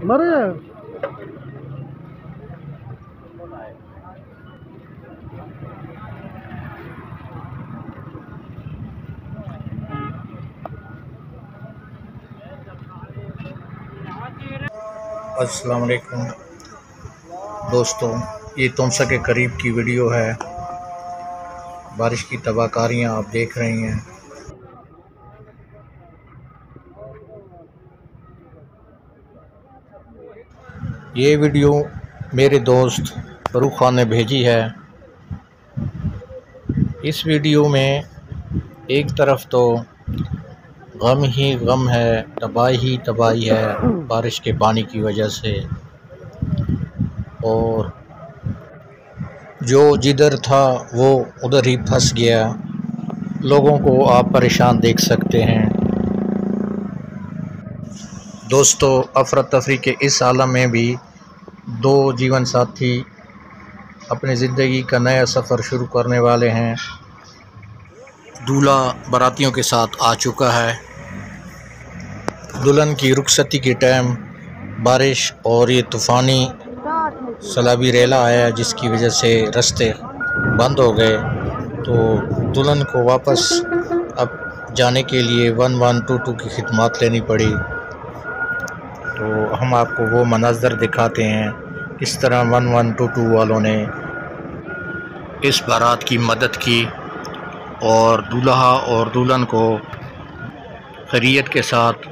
मर गया। अस्सलाम वालेकुम दोस्तों, ये तुमसा के करीब की वीडियो है। बारिश की तबाहकारियाँ आप देख रही हैं। ये वीडियो मेरे दोस्त फरूख खान ने भेजी है। इस वीडियो में एक तरफ तो गम ही गम है, तबाही ही तबाही है बारिश के पानी की वजह से, और जो जिधर था वो उधर ही फंस गया। लोगों को आप परेशान देख सकते हैं। दोस्तों, अफरा तफरी के इस आलम में भी दो जीवन साथी अपनी ज़िंदगी का नया सफ़र शुरू करने वाले हैं। दूल्हा बारातियों के साथ आ चुका है। दुल्हन की रुखसती के टाइम बारिश और ये तूफ़ानी सैलाबी रेला आया, जिसकी वजह से रास्ते बंद हो गए। तो दुल्हन को वापस अब जाने के लिए 1122 की खिदमत लेनी पड़ी। तो हम आपको वो मनाज़र दिखाते हैं किस तरह 1122 वालों ने इस बारात की मदद की और दूल्हा और दुल्हन को खैरियत के साथ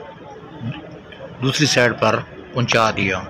दूसरी साइड पर पहुंचा दिया।